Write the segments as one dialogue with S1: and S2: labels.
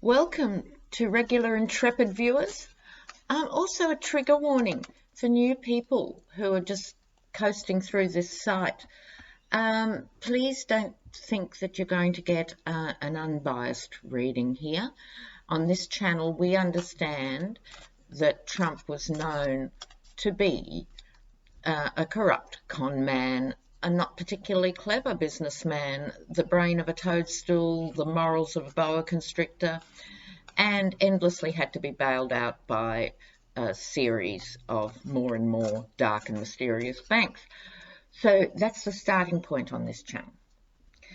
S1: Welcome to regular intrepid viewers. Also a trigger warning for new people who are just coasting through this site. Please don't think that you're going to get an unbiased reading here. On this channel, we understand that Trump was known to be a corrupt con man, a not particularly clever businessman, the brain of a toadstool, the morals of a boa constrictor, and endlessly had to be bailed out by a series of more and more dark and mysterious banks. So that's the starting point on this channel.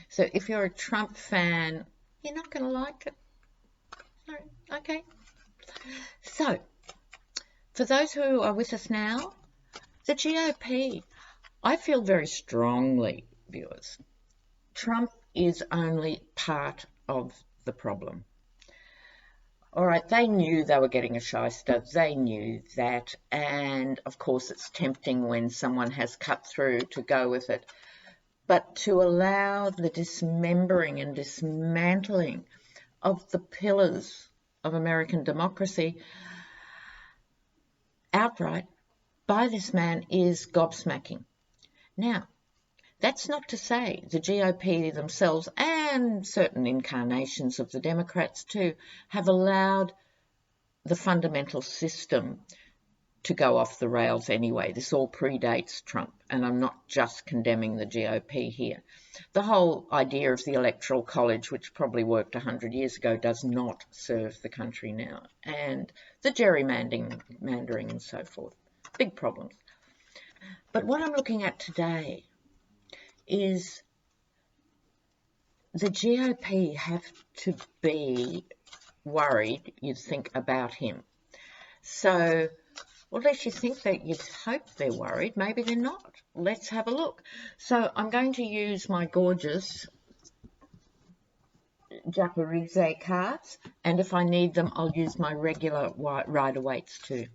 S1: So if you're a Trump fan, you're not going to like it. No, okay. So for those who are with us now, the GOP, I feel very strongly, viewers, Trump is only part of the problem. All right, they knew they were getting a shyster. They knew that. And, of course, it's tempting when someone has cut through to go with it. But to allow the dismembering and dismantling of the pillars of American democracy outright by this man is gobsmacking. Now, that's not to say the GOP themselves and certain incarnations of the Democrats too have allowed the fundamental system to go off the rails anyway. This all predates Trump, and I'm not just condemning the GOP here. The whole idea of the Electoral College, which probably worked 100 years ago, does not serve the country now. And the gerrymandering and so forth. Big problems. But what I'm looking at today is the GOP have to be worried, you'd think, about him. So, well, unless you think that, you'd hope they're worried. Maybe they're not. Let's have a look. So I'm going to use my gorgeous Japarize cards, and if I need them, I'll use my regular Rider-Waite's to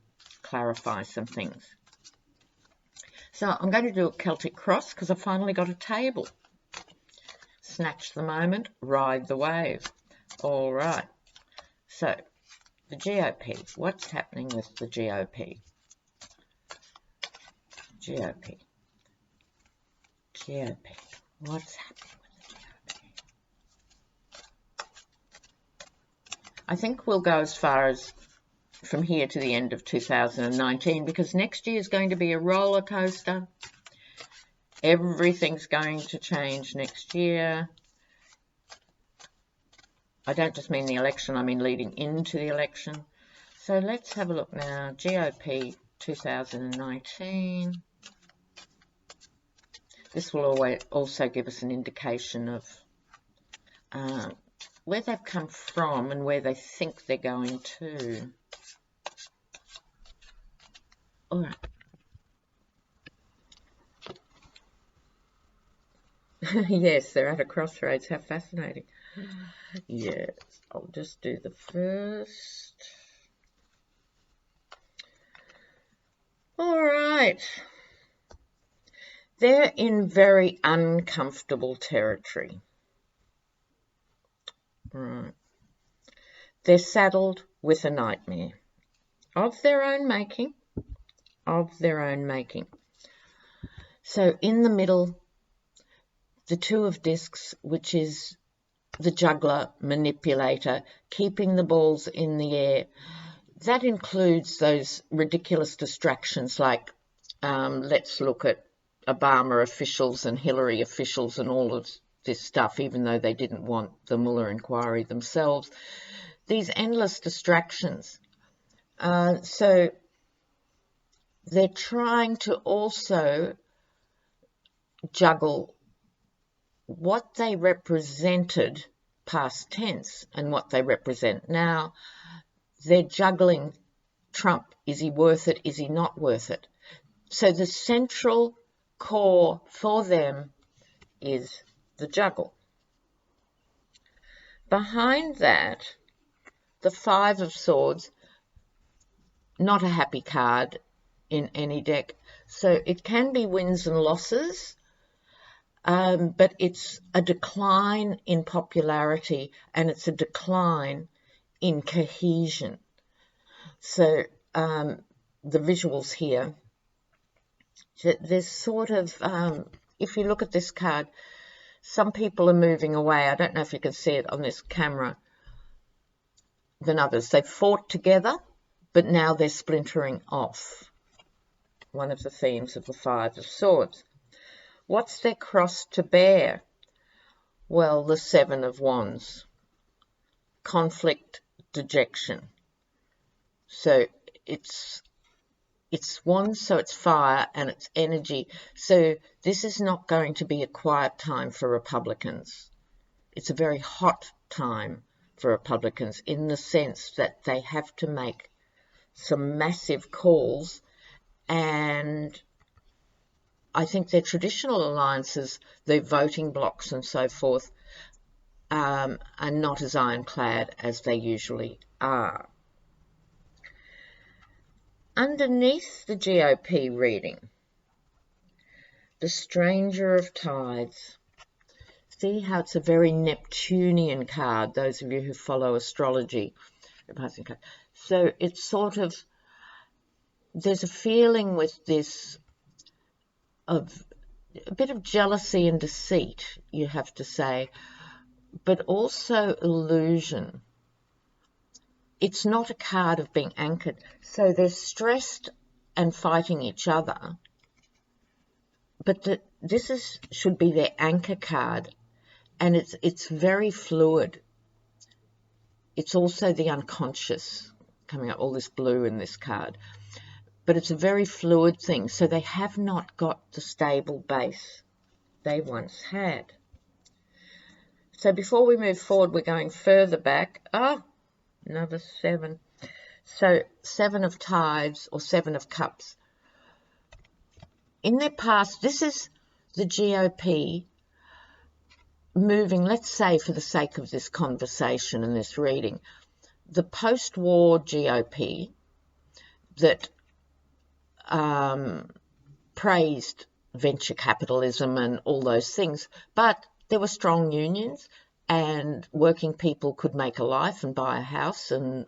S1: clarify some things. So I'm going to do a Celtic cross because I finally got a table. Snatch the moment, ride the wave. All right. So the GOP. What's happening with the GOP? GOP. What's happening with the GOP? I think we'll go as far as from here to the end of 2019, because next year is going to be a roller coaster. Everything's going to change next year. I don't just mean the election, I mean leading into the election. So let's have a look now. GOP 2019. This will also give us an indication of where they've come from and where they think they're going to. All right. Yes, they're at a crossroads. How fascinating. Yes, I'll just do the first. All right. They're in very uncomfortable territory. Right. They're saddled with a nightmare of their own making. So in the middle, the two of discs, which is the juggler, manipulator, keeping the balls in the air. That includes those ridiculous distractions like let's look at Obama officials and Hillary officials and all of this stuff, even though they didn't want the Mueller inquiry themselves. These endless distractions. So they're trying to also juggle what they represented past tense and what they represent now. They're juggling Trump. Is he worth it? Is he not worth it? So the central core for them is the juggle. Behind that, the Five of Swords, not a happy card in any deck. So it can be wins and losses, but it's a decline in popularity and it's a decline in cohesion. So the visuals here, there's sort of, if you look at this card, some people are moving away. I don't know if you can see it on this camera than others. They've fought together, but now they're splintering off. One of the themes of the Five of Swords. What's their cross to bear? Well, the Seven of Wands. Conflict, dejection. So it's wands, so it's fire and it's energy. So this is not going to be a quiet time for Republicans. It's a very hot time for Republicans in the sense that they have to make some massive calls, and I think their traditional alliances, their voting blocs and so forth, are not as ironclad as they usually are. Underneath the GOP reading, the Stranger of Tides. See how it's a very Neptunian card, those of you who follow astrology. So it's sort of, there's a feeling with this of a bit of jealousy and deceit, you have to say, but also illusion. It's not a card of being anchored. So they're stressed and fighting each other, but this should be their anchor card, and it's very fluid. It's also the unconscious coming out, all this blue in this card. But it's a very fluid thing, so they have not got the stable base they once had. So before we move forward, we're going further back. Another 7. So 7 of Tides or 7 of Cups. In their past, this is the GOP moving, let's say for the sake of this conversation and this reading, the post-war GOP that praised venture capitalism and all those things, but there were strong unions and working people could make a life and buy a house and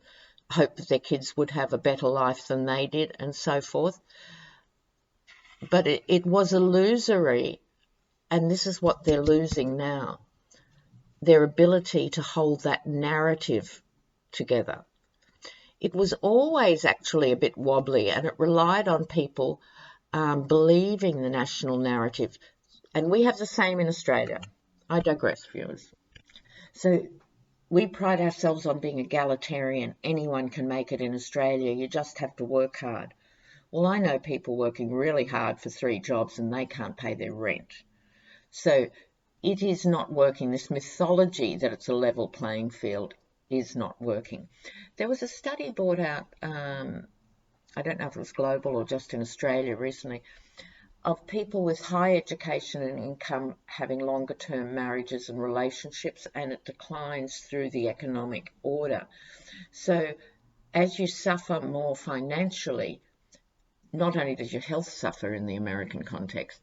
S1: hope that their kids would have a better life than they did and so forth. But it was illusory, and this is what they're losing now, their ability to hold that narrative together. It was always actually a bit wobbly, and it relied on people believing the national narrative. And we have the same in Australia. I digress, viewers. So we pride ourselves on being egalitarian. Anyone can make it in Australia. You just have to work hard. Well, I know people working really hard for 3 jobs and they can't pay their rent. So it is not working. This mythology that it's a level playing field is not working. There was a study brought out, I don't know if it was global or just in Australia recently, of people with high education and income having longer term marriages and relationships, and it declines through the economic order. So as you suffer more financially, not only does your health suffer in the American context,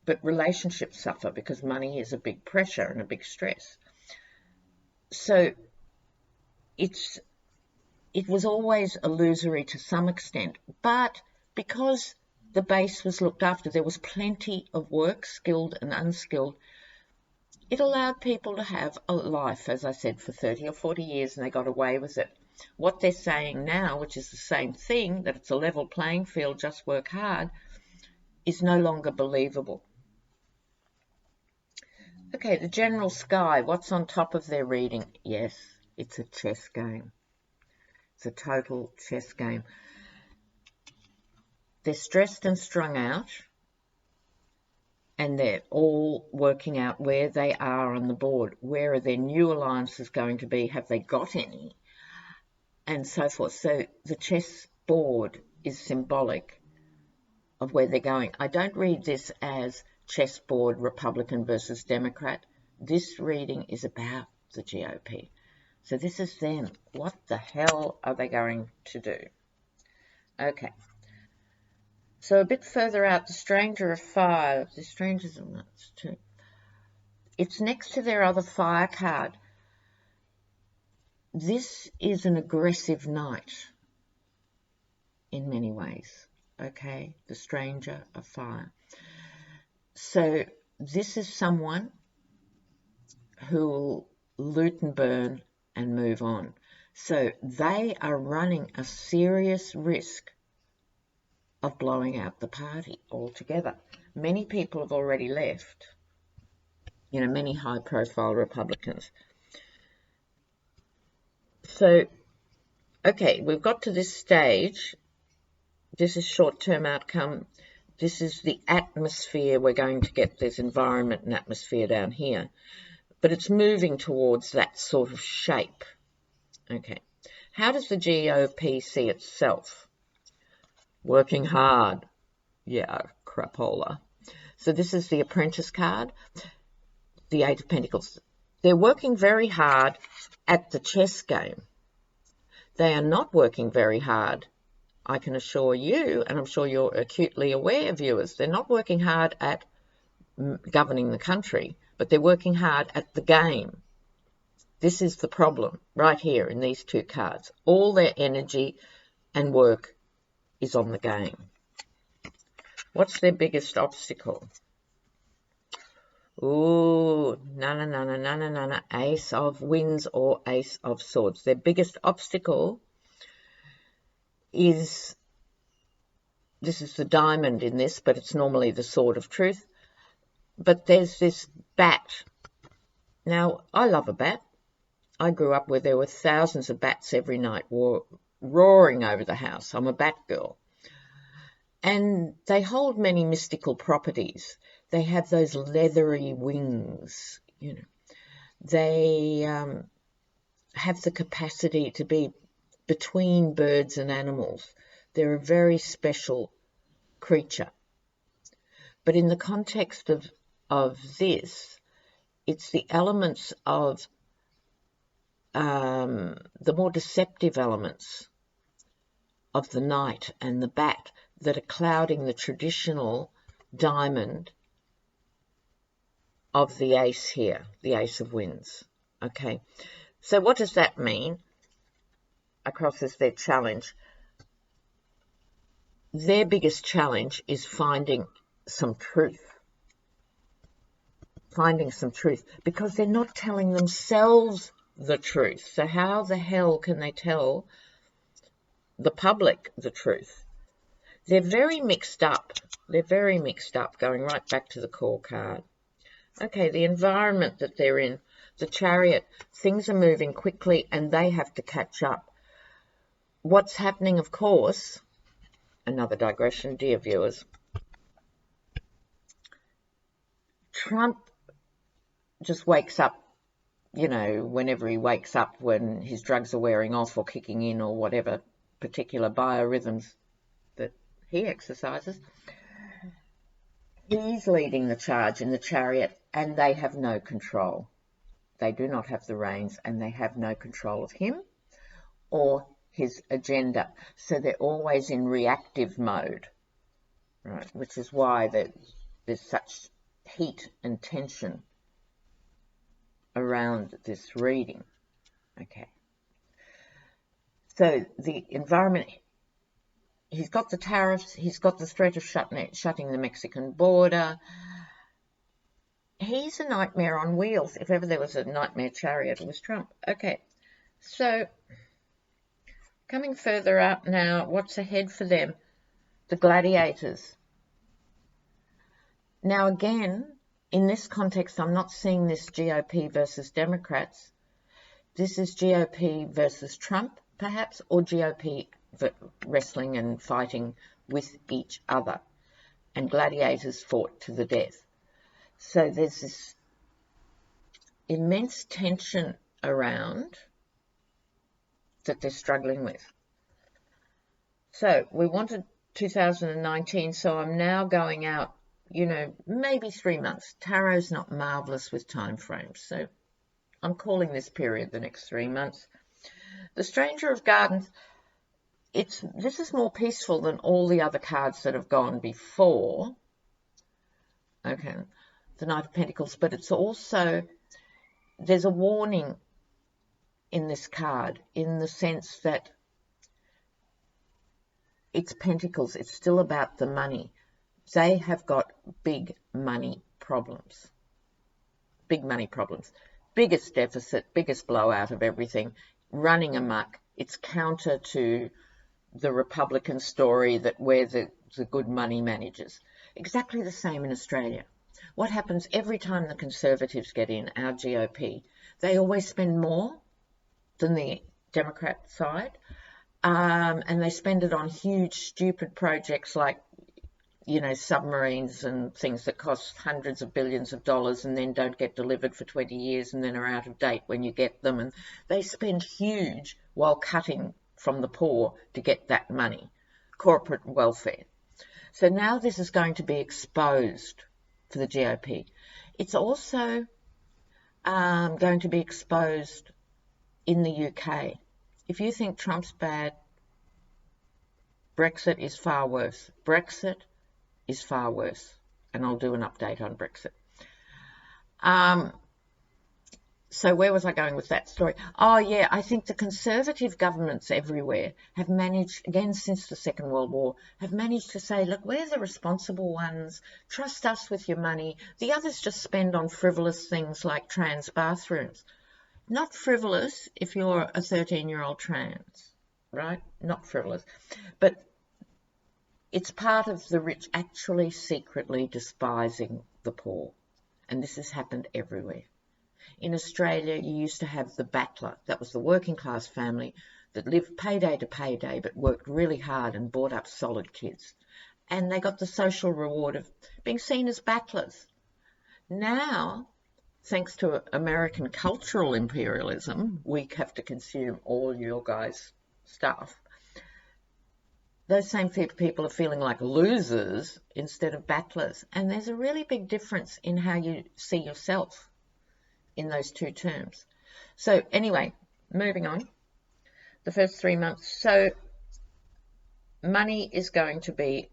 S1: but relationships suffer because money is a big pressure and a big stress. So it was always illusory to some extent, but because the base was looked after, there was plenty of work, skilled and unskilled, it allowed people to have a life, as I said, for 30 or 40 years, and they got away with it. What they're saying now, which is the same thing, that it's a level playing field, just work hard, is no longer believable. Okay, the general sky, what's on top of their reading? Yes, it's a chess game. It's a total chess game. They're stressed and strung out, and they're all working out where they are on the board. Where are their new alliances going to be? Have they got any? And so forth. So the chess board is symbolic of where they're going. I don't read this as chessboard Republican versus Democrat. This reading is about the GOP. So this is them. What the hell are they going to do? Okay. So a bit further out, the Stranger of Fire. The Strangers of Nuts too. It's next to their other fire card. this is an aggressive night in many ways, okay? The Stranger of Fire. So this is someone who will loot and burn and move on. So they are running a serious risk of blowing out the party altogether. Many people have already left, many high-profile Republicans. So, okay, we've got to this stage. This is short-term outcome. This is the atmosphere we're going to get. There's environment and atmosphere down here. But it's moving towards that sort of shape. Okay. How does the GOP see itself? Working hard. Yeah, crapola. So this is the Apprentice card, the Eight of Pentacles. They're working very hard at the chess game. They are not working very hard, I can assure you, and I'm sure you're acutely aware, viewers, they're not working hard at governing the country, but they're working hard at the game. This is the problem right here in these two cards. All their energy and work is on the game. What's their biggest obstacle? Ooh, na. Ace of Wands or Ace of Swords. Their biggest obstacle is, this is the diamond in this, but it's normally the Sword of Truth. But there's this bat. Now, I love a bat. I grew up where there were thousands of bats every night roaring over the house. I'm a bat girl. And they hold many mystical properties. They have those leathery wings, They have the capacity to be between birds and animals. They're a very special creature. But in the context of this, it's the elements of the more deceptive elements of the knight and the bat that are clouding the traditional diamond of the ace here, the Ace of Wands. Okay, so what does that mean across as their challenge? Their biggest challenge is finding some truth. Finding some truth, because they're not telling themselves the truth. So how the hell can they tell the public the truth? They're very mixed up. They're very mixed up, going right back to the core card. Okay, the environment that they're in, the Chariot, things are moving quickly and they have to catch up. What's happening, of course, another digression, dear viewers, Trump just wakes up, whenever he wakes up, when his drugs are wearing off or kicking in or whatever particular biorhythms that he exercises. He's leading the charge in the Chariot and they have no control. They do not have the reins and they have no control of him or his agenda. So they're always in reactive mode, right? Which is why there's such heat and tension around this reading. Okay. So the environment, he's got the tariffs, he's got the threat of shutting the Mexican border. He's a nightmare on wheels. If ever there was a nightmare chariot, it was Trump. Okay, so coming further out now, what's ahead for them? The gladiators. Now again, in this context, I'm not seeing this GOP versus Democrats. This is GOP versus Trump, perhaps, or GOP wrestling and fighting with each other. And gladiators fought to the death. So there's this immense tension around that they're struggling with. So we wanted 2019, so I'm now going out, maybe 3 months. Tarot's not marvellous with time frames, so I'm calling this period the next 3 months. The Stranger of Gardens, this is more peaceful than all the other cards that have gone before. Okay, the Knight of Pentacles, but it's also, there's a warning in this card, in the sense that it's pentacles. It's still about the money. They have got big money problems. Big money problems. Biggest deficit, biggest blowout of everything, running amok. It's counter to the Republican story that we're the good money managers. Exactly the same in Australia. What happens every time the Conservatives get in, our GOP, they always spend more than the Democrat side, and they spend it on huge, stupid projects like, submarines and things that cost hundreds of billions of dollars and then don't get delivered for 20 years and then are out of date when you get them. And they spend huge while cutting from the poor to get that money, corporate welfare. So now this is going to be exposed for the GOP. It's also going to be exposed in the UK. If you think Trump's bad, Brexit is far worse. Brexit is far worse. And I'll do an update on Brexit. So where was I going with that story? Oh, yeah, I think the Conservative governments everywhere have managed, again since the Second World War, have managed to say, look, we're the responsible ones. Trust us with your money. The others just spend on frivolous things like trans bathrooms. Not frivolous if you're a 13-year-old trans, right? Not frivolous. But it's part of the rich actually secretly despising the poor. And this has happened everywhere. In Australia, you used to have the battler. That was the working class family that lived payday to payday but worked really hard and brought up solid kids. And they got the social reward of being seen as battlers. Now, thanks to American cultural imperialism, we have to consume all your guys' stuff. Those same people are feeling like losers instead of battlers. And there's a really big difference in how you see yourself in those two terms. So anyway, moving on. The first 3 months. So money is going to be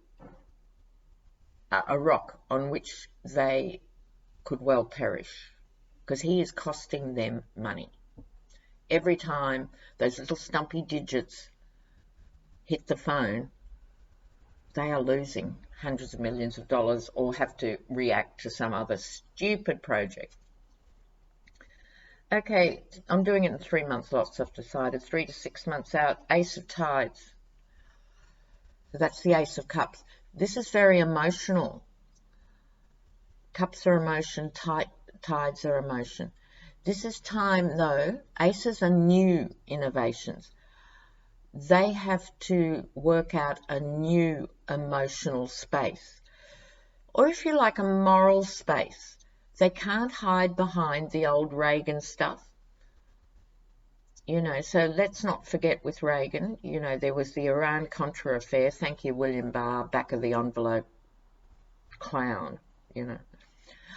S1: a rock on which they could well perish, because he is costing them money. Every time those little stumpy digits hit the phone, they are losing hundreds of millions of dollars or have to react to some other stupid project. Okay, I'm doing it in 3 month lots, I've decided. 3 to 6 months out. Ace of Tides. That's the Ace of Cups. This is very emotional. Cups are emotion, tides are emotion. This is time, though. Aces are new innovations. They have to work out a new emotional space. Or if you like, a moral space. They can't hide behind the old Reagan stuff. So let's not forget with Reagan, there was the Iran-Contra affair. Thank you, William Barr, back of the envelope clown,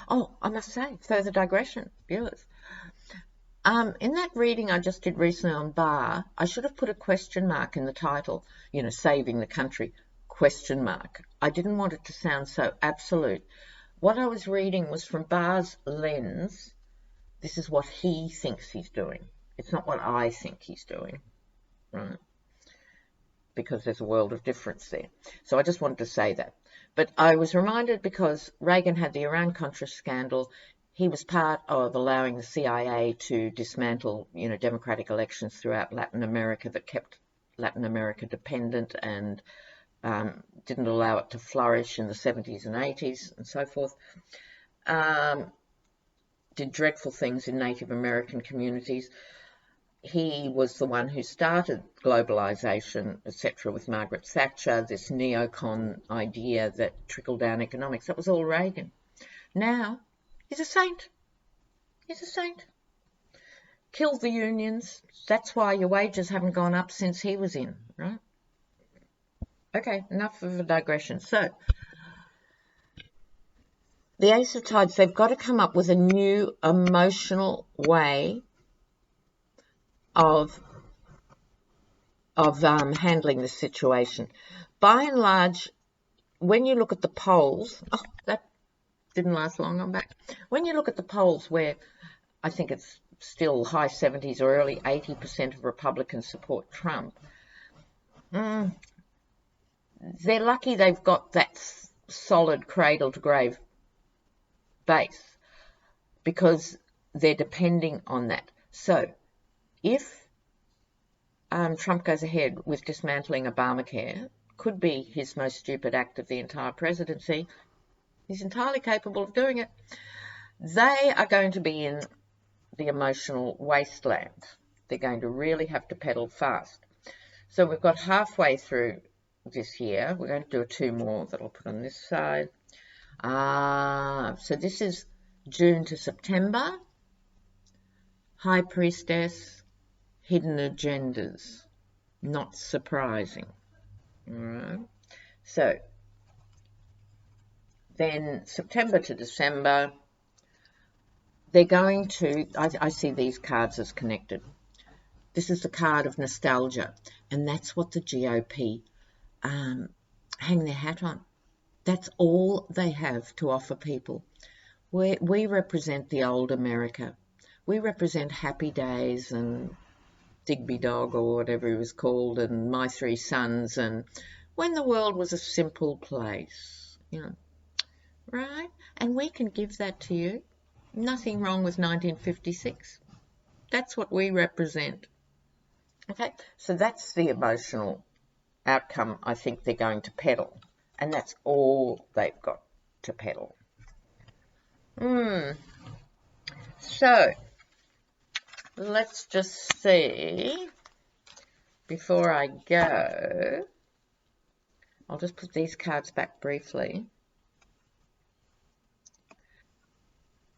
S1: Oh, I must say, further digression, viewers. In that reading I just did recently on Barr, I should have put a question mark in the title, saving the country, question mark. I didn't want it to sound so absolute. What I was reading was from Barr's lens. This is what he thinks he's doing. It's not what I think he's doing, right? Because there's a world of difference there. So I just wanted to say that. But I was reminded because Reagan had the Iran-Contra scandal. He was part of allowing the CIA to dismantle, democratic elections throughout Latin America that kept Latin America dependent and didn't allow it to flourish in the 70s and 80s and so forth. Did dreadful things in Native American communities. He was the one who started globalization, etc., with Margaret Thatcher, this neocon idea that trickle-down economics. That was all Reagan. Now, he's a saint. He's a saint. Killed the unions. That's why your wages haven't gone up since he was in, right? Okay, enough of a digression. So, the Ace of Tides, they've got to come up with a new emotional way of handling this situation. By and large, when you look at the polls, that didn't last long, I'm back. When you look at the polls where I think it's still high 70s or early 80% of Republicans support Trump, they're lucky they've got that solid cradle-to-grave base, because they're depending on that. So if Trump goes ahead with dismantling Obamacare, could be his most stupid act of the entire presidency. He's entirely capable of doing it. They are going to be in the emotional wasteland. They're going to really have to pedal fast. So we've got halfway through this year. We're going to do 2 more that I'll put on this side. So this is June to September. High Priestess, hidden agendas. Not surprising. All right. So then September to December, they're going to, I see these cards as connected. This is the card of nostalgia, and that's what the GOP hang their hat on. That's all they have to offer people. We represent the old America. We represent Happy Days and Digby Dog, or whatever he was called, and My Three Sons, and when the world was a simple place, you know, right? And we can give that to you. Nothing wrong with 1956. That's what we represent. Okay, so that's the emotional outcome I think they're going to peddle, and that's all they've got to peddle. So let's just see, before I go, I'll just put these cards back briefly,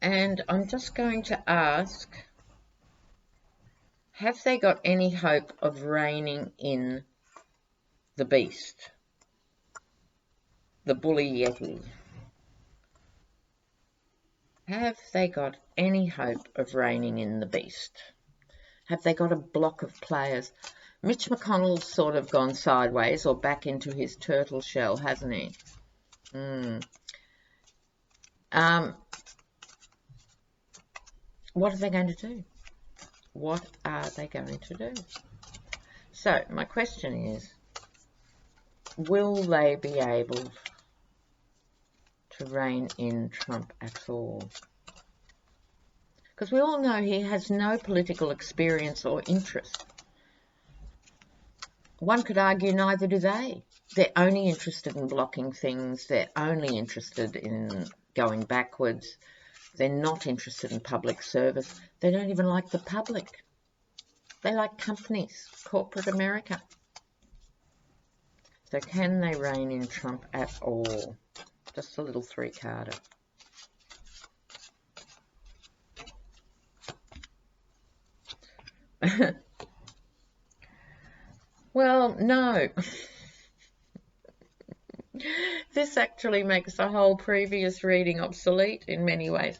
S1: and I'm just going to ask, have they got any hope of reining in the beast, the bully Yeti? Have they got any hope of reining in the beast? Have they got a block of players? Mitch McConnell's sort of gone sideways, or back into his turtle shell, hasn't he? What are they going to do? What are they going to do? So my question is, will they be able to rein in Trump at all? Because we all know he has no political experience or interest. One could argue neither do they. They're only interested in blocking things. They're only interested in going backwards. They're not interested in public service. They don't even like the public. They like companies, corporate America. So can they rein in Trump at all? Just a little 3-carder. Well, no. This actually makes the whole previous reading obsolete in many ways.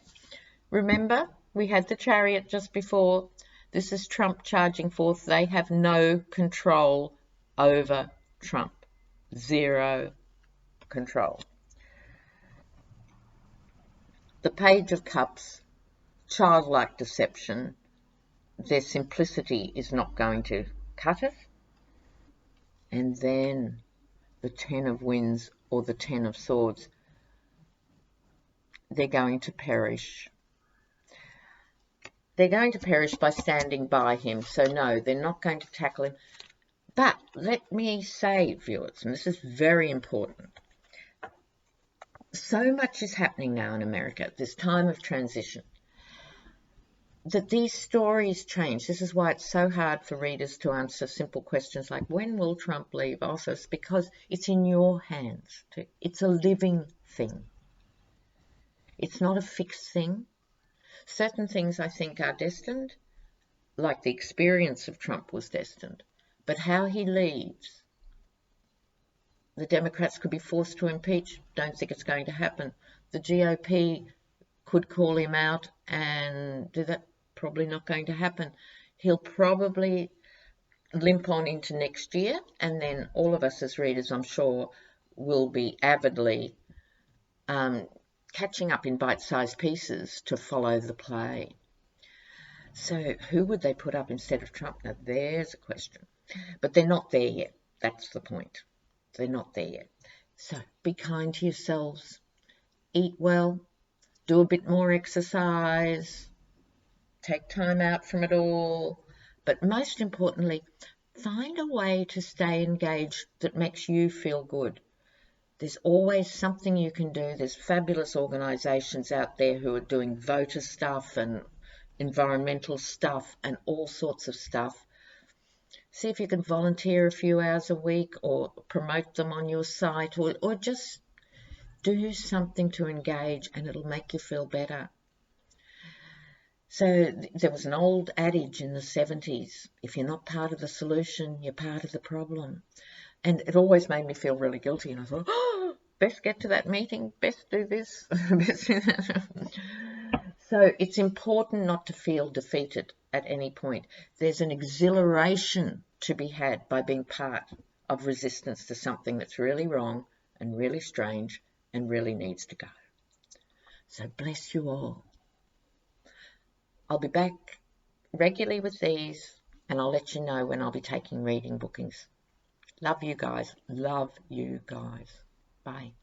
S1: Remember, we had the Chariot just before. This is Trump charging forth. They have no control over Trump. Zero control. The Page of Cups, childlike deception. Their simplicity is not going to cut it. And then the 10 of Wands, or the 10 of Swords. They're going to perish. They're going to perish by standing by him. So no, they're not going to tackle him. But let me say, viewers, and this is very important, so much is happening now in America at this time of transition, that these stories change. This is why it's so hard for readers to answer simple questions like, when will Trump leave office? Because it's in your hands. It's a living thing. It's not a fixed thing. Certain things, I think, are destined, like the experience of Trump was destined. But how he leaves, the Democrats could be forced to impeach. Don't think it's going to happen. The GOP could call him out and do that. Probably not going to happen. He'll probably limp on into next year, and then all of us as readers, I'm sure, will be avidly catching up in bite-sized pieces to follow the play. So who would they put up instead of Trump? Now there's a question. But they're not there yet. That's the point. They're not there yet. So be kind to yourselves. Eat well. Do a bit more exercise. Take time out from it all. But most importantly, find a way to stay engaged that makes you feel good. There's always something you can do. There's fabulous organisations out there who are doing voter stuff and environmental stuff and all sorts of stuff. See if you can volunteer a few hours a week or promote them on your site, or just do something to engage, and it'll make you feel better. So there was an old adage in the 70s, if you're not part of the solution, you're part of the problem. And it always made me feel really guilty. And I thought, oh, best get to that meeting, best do this, best do that. So it's important not to feel defeated at any point. There's an exhilaration to be had by being part of resistance to something that's really wrong and really strange and really needs to go. So bless you all. I'll be back regularly with these, and I'll let you know when I'll be taking reading bookings. Love you guys. Love you guys. Bye.